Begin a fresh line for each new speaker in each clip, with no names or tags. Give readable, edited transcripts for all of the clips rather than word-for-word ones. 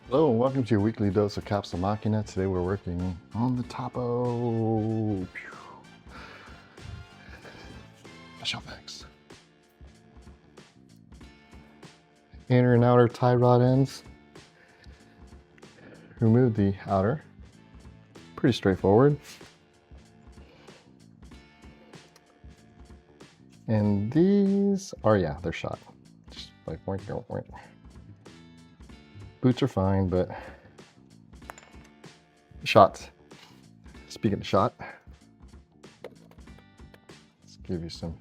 Hello and welcome to your weekly dose of Capsule Machina. Today we're working on the Toppo special effects. Inner and outer tie rod ends. Remove the outer. Pretty straightforward. And these are, yeah, they're shot. Just like point. Boots are fine, but shots. Speaking of shot, let's give you some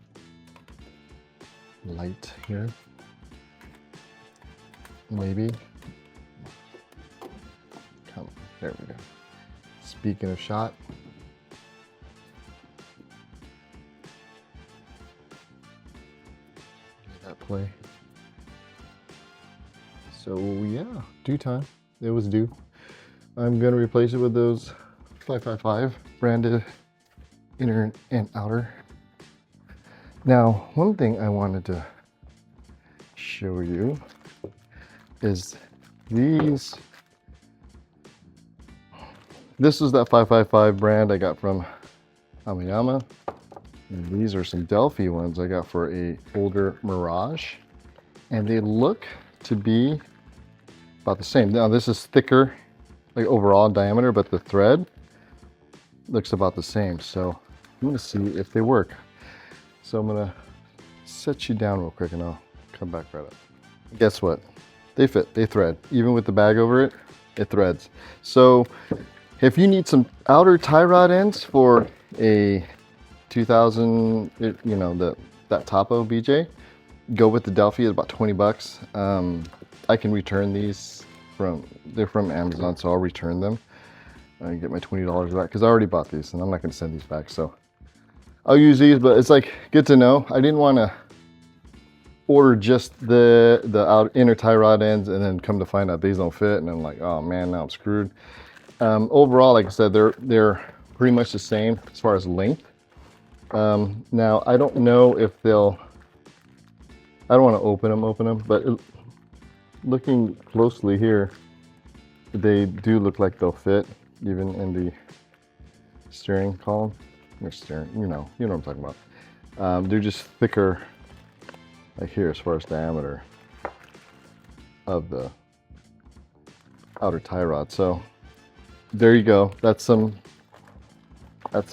light here. Maybe. Come, there we go. Speaking of shot, let that play. So yeah, due time. It was due. I'm gonna replace it with those 555 branded inner and outer. Now, one thing I wanted to show you is these. This is that 555 brand I got from Amayama. And these are some Delphi ones I got for a older Mirage. And they look to be about the same. Now this is thicker, like overall diameter, but the thread looks about the same. So I'm gonna see if they work. So I'm gonna set you down real quick and I'll come back right up. Guess what? They fit, they thread. Even with the bag over it, it threads. So if you need some outer tie rod ends for a 2000, you know, that Toppo BJ, go with the Delphi at about 20 bucks. I can return these they're from Amazon, so I'll return them and get my $20 back because I already bought these and I'm not going to send these back. So I'll use these, but it's like good to know. I didn't want to order just the inner tie rod ends and then come to find out these don't fit, and I'm like, oh man, now I'm screwed. Overall, like I said, they're pretty much the same as far as length. Now I don't know if they'll. I don't want to open them, but looking closely here, they do look like they'll fit even in the steering column. Or steering, you know what I'm talking about. They're just thicker, like here, as far as diameter of the outer tie rod. So there you go. That's some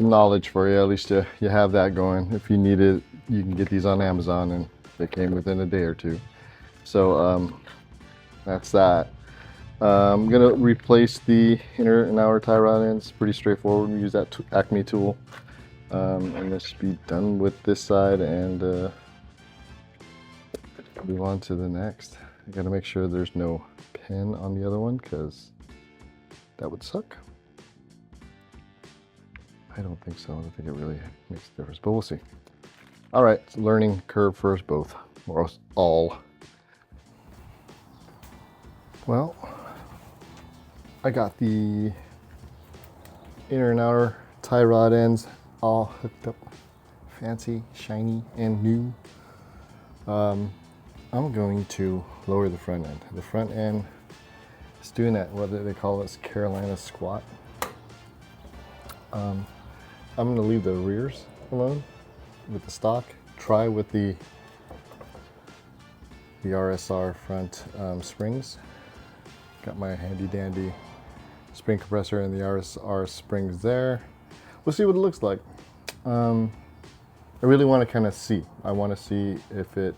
knowledge for you. At least you have that going. If you need it, you can get these on Amazon, and they came within a day or two. So that's that. I'm gonna replace the inner and outer tie rod ends. Pretty straightforward. We use that Acme tool, and this should be done with this side, and move on to the next. I gotta make sure there's no pin on the other one because that would suck. I don't think so. I don't think it really makes a difference, but we'll see. All right, learning curve for us both, or us all. Well, I got the inner and outer tie rod ends all hooked up, fancy, shiny, and new. I'm going to lower the front end. The front end is doing that, what do they call this, Carolina squat. I'm going to leave the rears alone with the stock. Try with the RSR front springs. Got my handy dandy spring compressor and the RSR springs there. We'll see what it looks like. I really want to kind of see. I want to see if it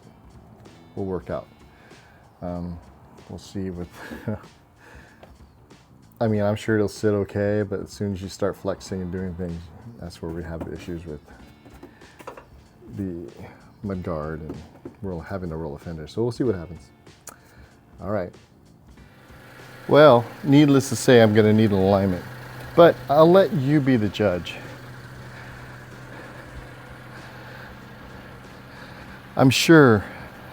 will work out. We'll see with, I mean, I'm sure it'll sit okay, but as soon as you start flexing and doing things, that's where we have the issues with the mudguard and having to roll a fender. So we'll see what happens. All right. Well, needless to say, I'm going to need an alignment, but I'll let you be the judge. I'm sure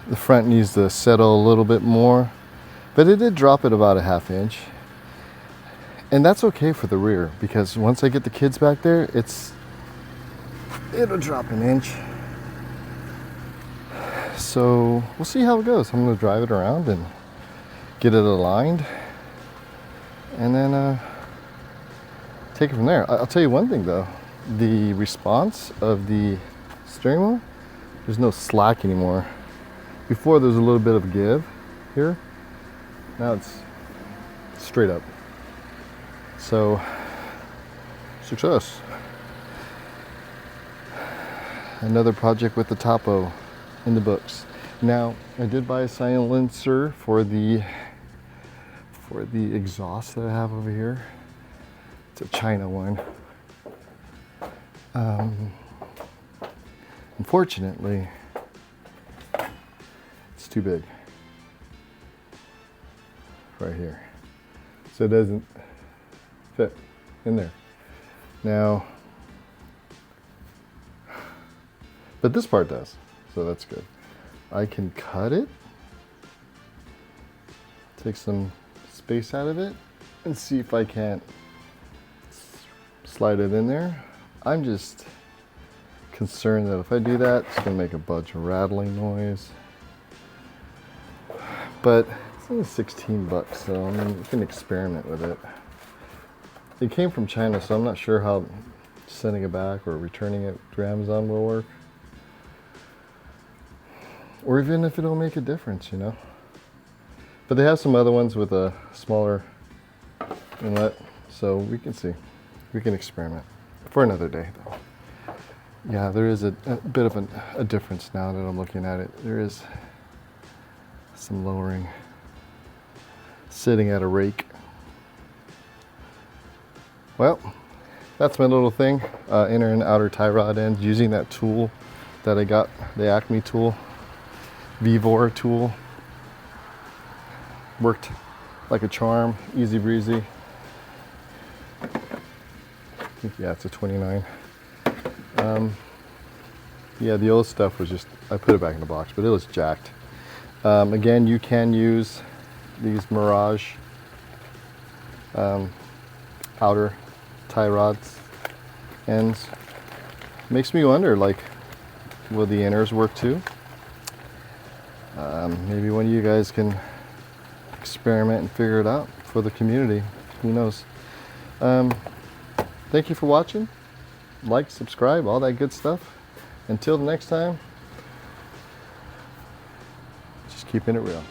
the front needs to settle a little bit more, but it did drop it about a ½ inch. And that's okay for the rear, because once I get the kids back there, it'll drop an inch. So we'll see how it goes. I'm going to drive it around and get it aligned. and then take it from there. I'll tell you one thing though, the response of the steering wheel, there's no slack anymore. Before there was a little bit of give here, now it's straight up. So, success. Another project with the Toppo in the books. Now, I did buy a silencer for the exhaust that I have over here. It's a China one. Unfortunately, it's too big right here, so it doesn't fit in there. Now, but this part does, so that's good. I can cut it, take some space out of it, and see if I can't slide it in there. I'm just concerned that if I do that, it's gonna make a bunch of rattling noise. But it's only 16 bucks, so I mean, you can experiment with it. It came from China, so I'm not sure how sending it back or returning it to Amazon will work. Or even if it'll make a difference, you know. But they have some other ones with a smaller inlet, so we can see. We can experiment for another day, though. Yeah, there is a bit of a difference now that I'm looking at it. There is some lowering, sitting at a rake. Well, that's my little thing. Inner and outer tie rod ends, using that tool that I got, the Acme tool, Vivor tool. Worked like a charm, easy breezy. Yeah, it's a 29. Yeah, the old stuff was just, I put it back in the box, but it was jacked. Again, you can use these Mirage outer tie rods ends. Makes me wonder, like, will the inners work too? Maybe one of you guys can experiment and figure it out for the community. Who knows? Thank you for watching. Like, subscribe, all that good stuff. Until the next time, just keeping it real.